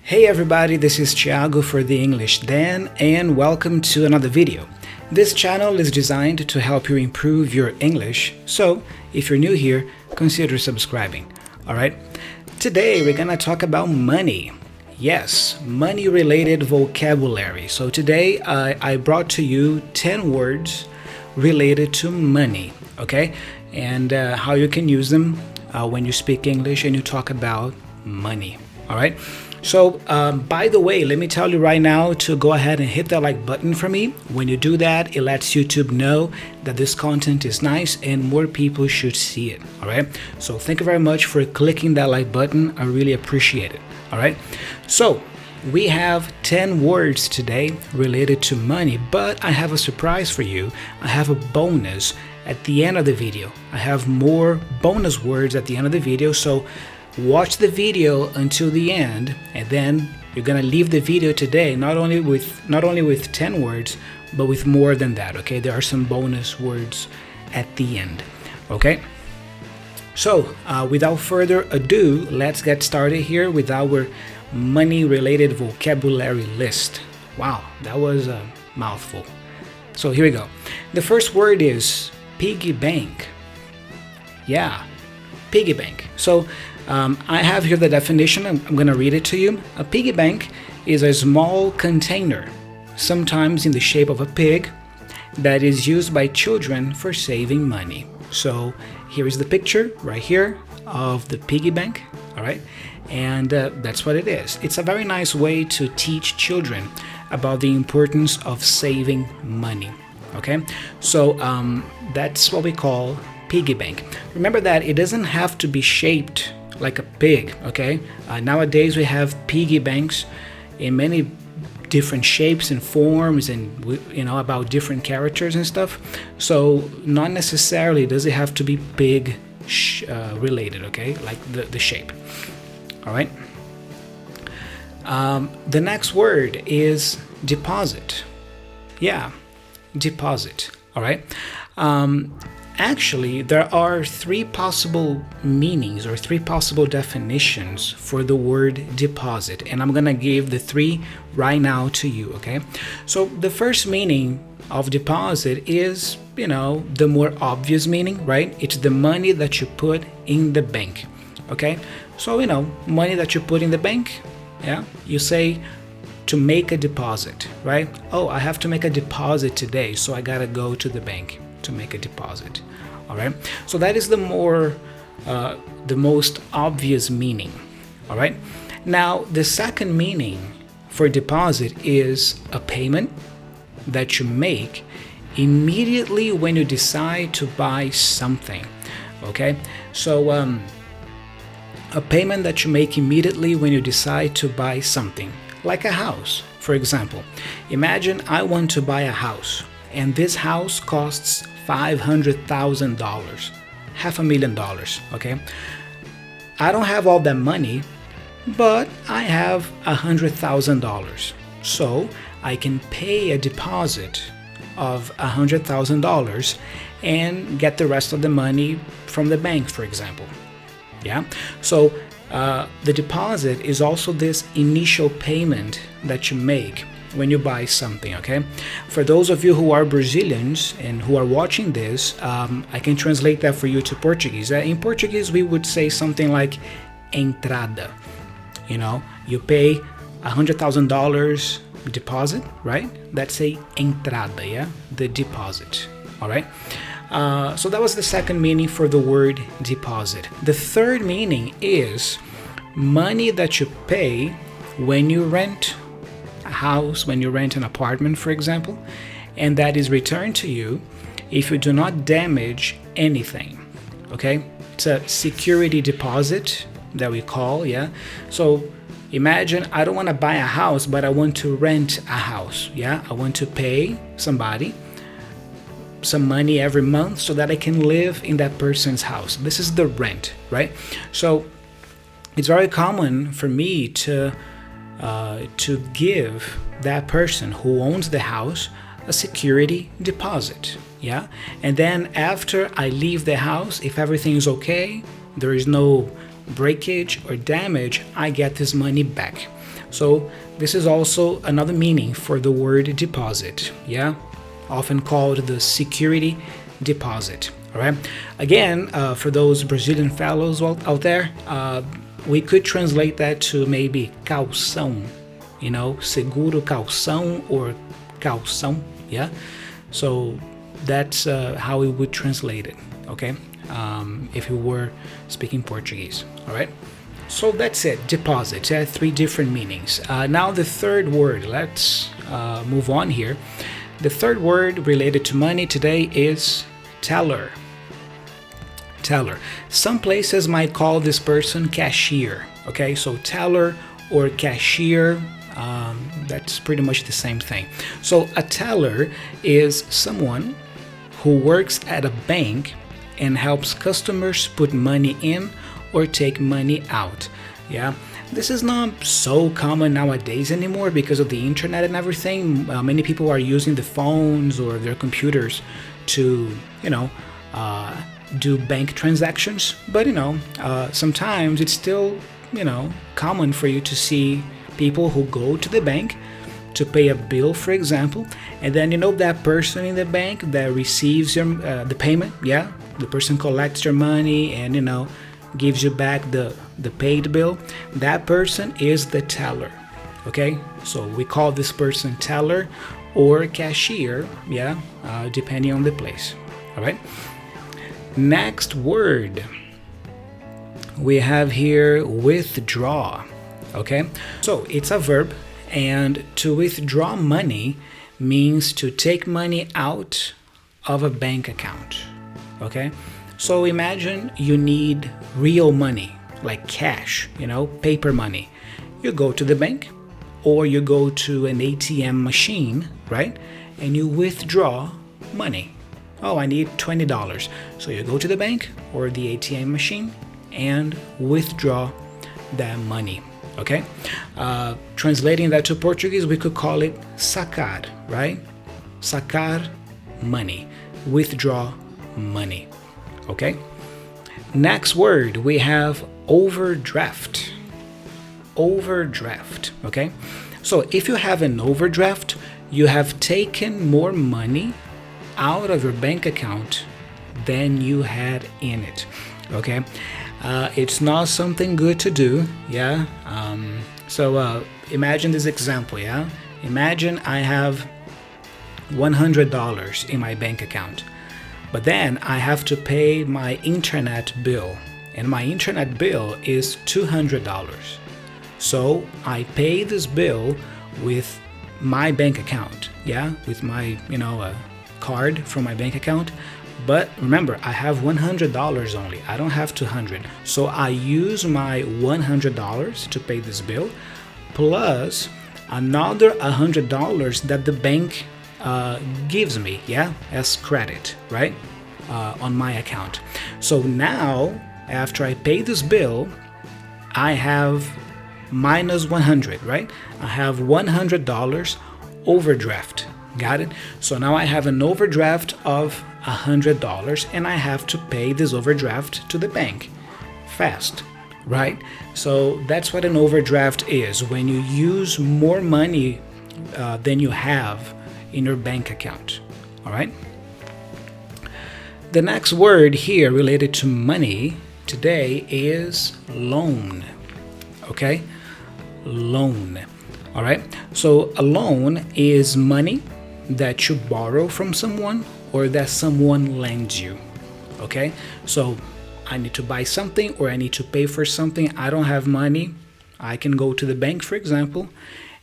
Hey everybody, this is Thiago for the English Dan, and welcome to another video. This channel is designed to help you improve your English, so if you're new here, consider subscribing. Alright, today we're gonna talk about money. Yes, money related vocabulary. So today I brought to you 10 words related to money, okay? And how you can use them when you speak English and you talk about money, alright? So, by the way, let me tell you right now to go ahead and hit that like button for me. When you do that, it lets YouTube know that this content is nice and more people should see it, all right? So thank you very much for clicking that like button. I really appreciate it, all right? So we have 10 words today related to money, but I have a surprise for you. I have a bonus at the end of the video. I have more bonus words at the end of the video, so watch the video until the end, and then you're gonna leave the video today not only with 10 words, but with more than that, okay? There are some bonus words at the end, okay? So without further ado, let's get started here with our money related vocabulary list. Wow, that was a mouthful. So here we go. The first word is piggy bank. Yeah, piggy bank. So I have here the definition. I'm going to read it to you. A piggy bank is a small container, sometimes in the shape of a pig, that is used by children for saving money. So here is the picture right here of the piggy bank, all right? And that's what it is. It's a very nice way to teach children about the importance of saving money, okay? So that's what we call piggy bank. Remember that it doesn't have to be shaped like a pig, okay? Nowadays we have piggy banks in many different shapes and forms, and about different characters and stuff. So not necessarily does it have to be pig related, okay? Like the shape. All right. The next word is deposit. Yeah, deposit. All right. Actually, there are three possible meanings or three possible definitions for the word deposit, and I'm gonna give the three right now to you, okay? So the first meaning of deposit is, the more obvious meaning, right? It's the money that you put in the bank, okay? So, money that you put in the bank, yeah? You say to make a deposit, right? Oh, I have to make a deposit today, so I gotta go to the bank to make a deposit. All right, so that is the most obvious meaning. All right, now the second meaning for deposit is a payment that you make immediately when you decide to buy something. Okay, so a payment that you make immediately when you decide to buy something, like a house, for example. Imagine I want to buy a house, and this house costs $500,000, $500,000, okay? I don't have all that money, but I have $100,000. So I can pay a deposit of $100,000 and get the rest of the money from the bank, for example. Yeah? So the deposit is also this initial payment that you make when you buy something, okay? For those of you who are Brazilians and who are watching this, I can translate that for you to Portuguese. In Portuguese, we would say something like entrada. You pay $100,000 deposit, right? That's a entrada, yeah? The deposit, all right? So that was the second meaning for the word deposit. The third meaning is money that you pay when you rent a house, when you rent an apartment, for example, and that is returned to you if you do not damage anything, okay? It's a security deposit that we call, yeah? So imagine I don't want to buy a house, but I want to rent a house, yeah? I want to pay somebody some money every month so that I can live in that person's house. This is the rent, right? So it's very common for me to give that person who owns the house a security deposit, yeah? And then after I leave the house, if everything is okay, there is no breakage or damage, I get this money back. So this is also another meaning for the word deposit, yeah, often called the security deposit. All right. Again, for those Brazilian fellows out there, we could translate that to maybe calção, seguro calção or calção, yeah. So that's how we would translate it, okay, if we were speaking Portuguese. All right. So that's it, deposit. It has 3 different meanings. Now the third word, let's move on here. The third word related to money today is teller. Teller. Some places might call this person cashier. Okay, so teller or cashier, that's pretty much the same thing. So a teller is someone who works at a bank and helps customers put money in or take money out. Yeah, this is not so common nowadays anymore because of the internet and everything. Many people are using the phones or their computers to, do bank transactions. But sometimes it's still, common for you to see people who go to the bank to pay a bill, for example, and then that person in the bank that receives the payment. Yeah, the person collects your money and gives you back the paid bill. That person is the teller. Okay, so we call this person teller or cashier, yeah, depending on the place. All right. Next word we have here, withdraw. Okay, so it's a verb, and to withdraw money means to take money out of a bank account. Okay, so imagine you need real money, like cash, paper money. You go to the bank or you go to an ATM machine, right? And you withdraw money. Oh, I need $20. So you go to the bank or the ATM machine and withdraw that money. Okay? Translating that to Portuguese, we could call it sacar, right? Sacar money. Withdraw money. Okay? Next word, we have overdraft. Overdraft. Okay? So if you have an overdraft, you have taken more money out of your bank account than you had in it. Okay, it's not something good to do. Yeah. So imagine this example. Yeah, imagine I have $100 in my bank account, but then I have to pay my internet bill, and my internet bill is $200. So I pay this bill with my bank account. Yeah, with my card from my bank account. But remember, I have $100 only. I don't have $200. So I use my $100 to pay this bill, plus another $100 that the bank gives me, yeah, as credit, right, on my account. So now, after I pay this bill, I have minus 100, right? I have $100 overdraft. Got it? So now I have an overdraft of $100 and I have to pay this overdraft to the bank fast, right? So that's what an overdraft is, when you use more money than you have in your bank account. All right? The next word here related to money today is loan. Okay? Loan. All right? So a loan is money that you borrow from someone or that someone lends you. Okay? So I need to buy something or I need to pay for something. I don't have money. I can go to the bank, for example,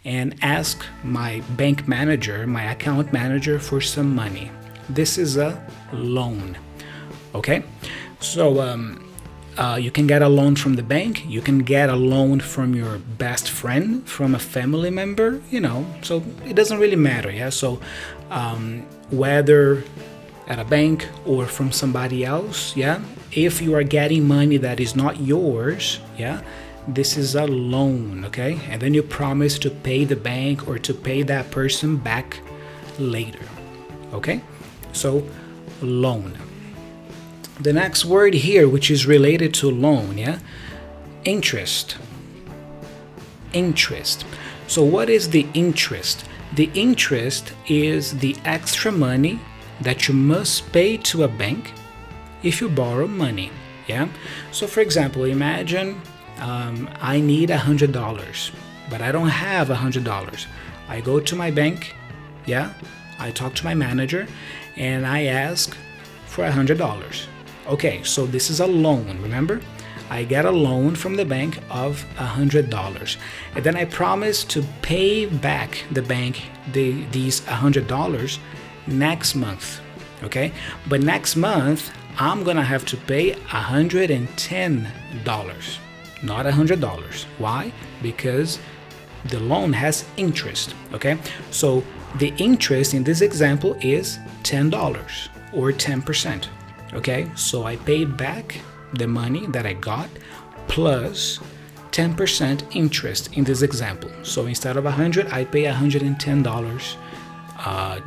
and ask my bank manager, my account manager, for some money. This is a loan. Okay? So you can get a loan from the bank. You can get a loan from your best friend, from a family member, so it doesn't really matter. Yeah. So whether at a bank or from somebody else, yeah, if you are getting money that is not yours, yeah, this is a loan. Okay. And then you promise to pay the bank or to pay that person back later. Okay. So loan. The next word here, which is related to loan, yeah, interest. interest. So what is the interest? The interest is the extra money that you must pay to a bank if you borrow money. Yeah. So for example, imagine I need $100, but I don't have $100. I go to my bank. Yeah. I talk to my manager and I ask for $100. Okay, so this is a loan, remember? I get a loan from the bank of $100, and then I promise to pay back the bank these $100 next month. Okay, but next month I'm gonna have to pay $110, not $100. Why? Because the loan has interest. Okay, so the interest in this example is $10 or 10%. Okay, so I paid back the money that I got plus 10% interest in this example. So instead of 100, I pay $110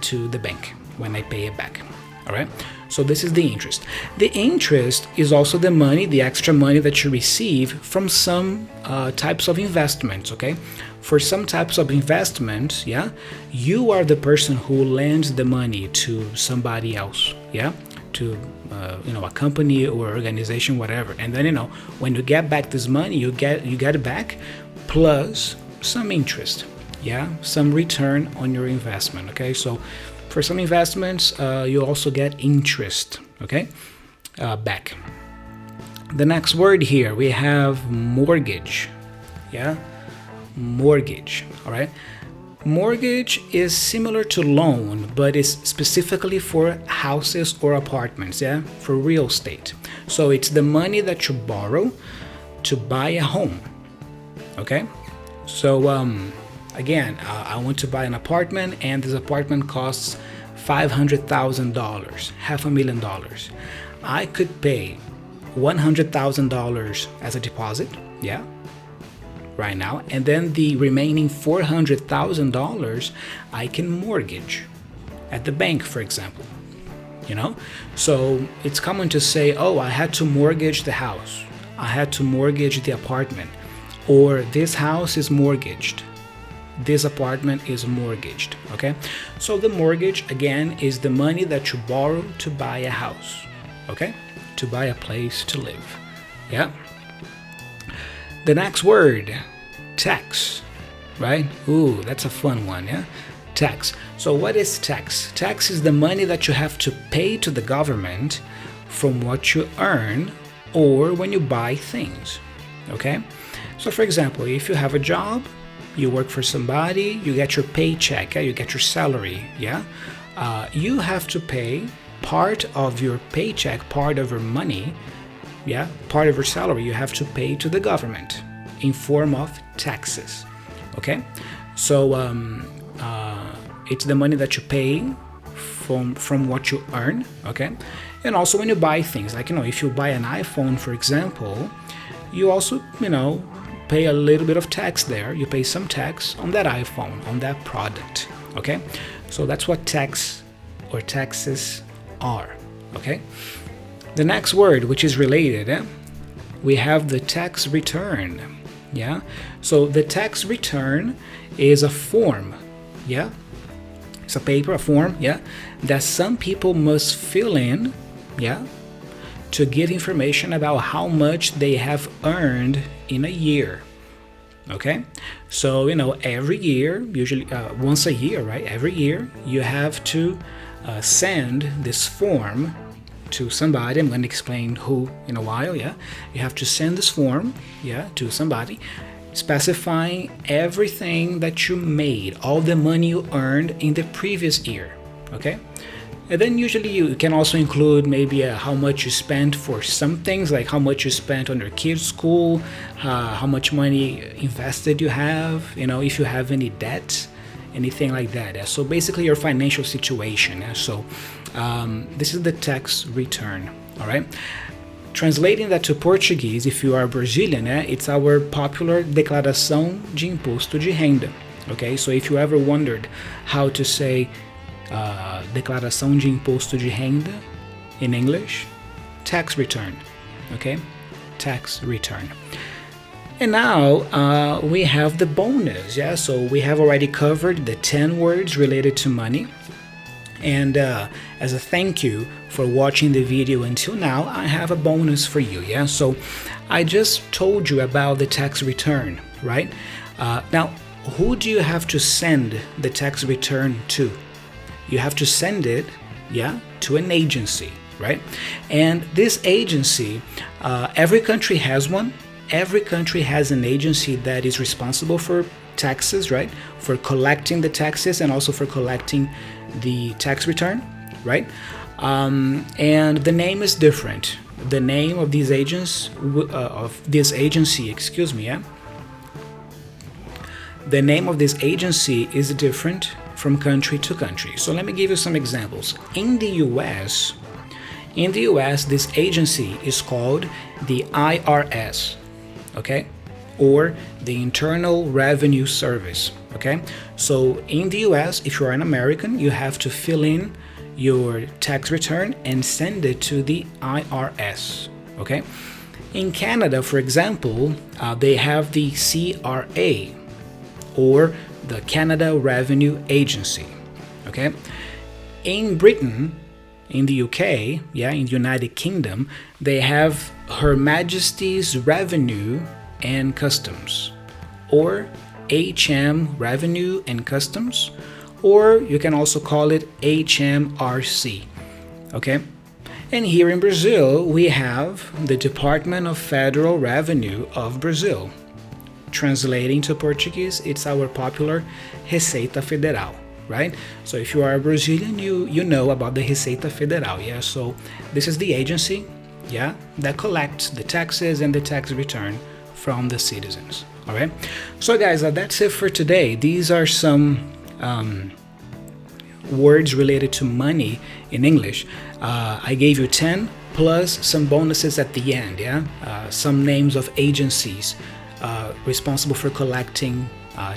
to the bank when I pay it back. All right, so this is the interest. The interest is also the money, the extra money that you receive from some types of investments. Okay, for some types of investments, yeah, you are the person who lends the money to somebody else. Yeah, to a company or organization, whatever, and then when you get back this money, you get it back plus some interest. Yeah, some return on your investment. Okay, so for some investments, you also get interest. Okay, back. The next word here we have mortgage. Yeah, mortgage. All right. Mortgage is similar to loan, but it's specifically for houses or apartments, yeah, for real estate. So it's the money that you borrow to buy a home. Okay, so again, I want to buy an apartment, and this apartment costs $500,000, $500,000. I could pay $100,000 as a deposit, yeah, right now, and then the remaining $400,000 I can mortgage at the bank, for example. So it's common to say, oh, I had to mortgage the house, I had to mortgage the apartment, or this house is mortgaged, this apartment is mortgaged. Okay, so the mortgage again is the money that you borrow to buy a house. Okay, to buy a place to live. Yeah. The next word, tax, right? Ooh, that's a fun one, yeah? Tax. So what is tax? Tax is the money that you have to pay to the government from what you earn or when you buy things, okay? So for example, if you have a job, you work for somebody, you get your paycheck, you get your salary, yeah? You have to pay part of your paycheck, part of your money, yeah, part of your salary you have to pay to the government in form of taxes. Okay, so it's the money that you pay from what you earn. Okay, and also when you buy things, like if you buy an iPhone, for example, you also pay a little bit of tax there. You pay some tax on that iPhone, on that product. Okay, so that's what tax or taxes are. Okay. The next word, which is related, we have the tax return. Yeah, so the tax return is a form. Yeah, it's a paper, a form. Yeah, that some people must fill in. Yeah, to give information about how much they have earned in a year. Okay, so every year, usually once a year, right? Every year you have to send this form to somebody. I'm going to explain who in a while. Yeah, you have to send this form, yeah, to somebody, specifying everything that you made, all the money you earned in the previous year. Okay, and then usually you can also include maybe how much you spent for some things, like how much you spent on your kids' school, how much money invested you have, if you have any debt, anything like that. So basically your financial situation. So this is the tax return. All right, translating that to Portuguese, if you are Brazilian, it's our popular declaração de imposto de renda. Okay, so if you ever wondered how to say declaração de imposto de renda in English, tax return. Okay, tax return. And now we have the bonus. Yeah, so we have already covered the 10 words related to money. And as a thank you for watching the video until now, I have a bonus for you. Yeah, so I just told you about the tax return, right? Now, who do you have to send the tax return to? You have to send it, yeah, to an agency, right? And this agency, every country has one. Every country has an agency that is responsible for taxes, right? For collecting the taxes and also for collecting the tax return, right? And the name is different. The name of these agents, of this agency, excuse me, yeah? The name of this agency is different from country to country. So let me give you some examples. In the US, this agency is called the IRS, okay? Or the Internal Revenue Service, okay? So in the US, if you're an American, you have to fill in your tax return and send it to the IRS, okay? In Canada, for example, they have the CRA, or the Canada Revenue Agency, okay? In Britain, in the UK, yeah, in the United Kingdom, they have Her Majesty's Revenue and Customs, or HM Revenue and Customs, or you can also call it HMRC, okay? And here in Brazil, we have the Department of Federal Revenue of Brazil. Translating to Portuguese, it's our popular Receita Federal, right? So if you are a Brazilian, you know about the Receita Federal, yeah? So this is the agency, yeah, that collects the taxes and the tax return from the citizens, all right? So guys, that's it for today. These are some words related to money in English. I gave you 10 plus some bonuses at the end, yeah? Some names of agencies responsible for collecting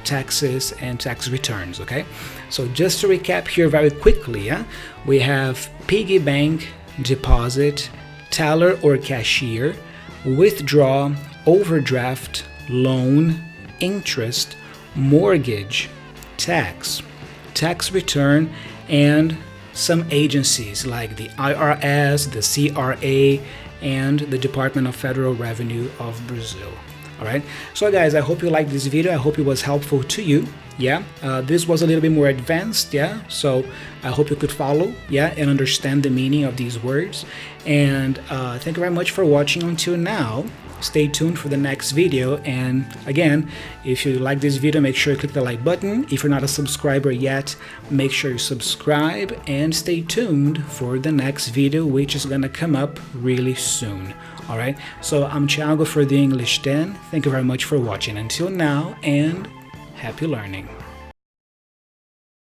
taxes and tax returns, okay? So just to recap here very quickly, yeah? We have Piggy Bank, deposit, teller or cashier, withdraw, overdraft, loan, interest, mortgage, tax, tax return, and some agencies like the IRS, the CRA, and the Department of Federal Revenue of Brazil. All right, so guys, I hope you liked this video. I hope it was helpful to you. Yeah, this was a little bit more advanced. Yeah, so I hope you could follow, yeah, and understand the meaning of these words. And thank you very much for watching until now. Stay tuned for the next video. And again, if you like this video, make sure you click the like button. If you're not a subscriber yet, make sure you subscribe and stay tuned for the next video, which is gonna come up really soon. All right, so I'm Thiago for the English 10. Thank you very much for watching until now, and happy learning.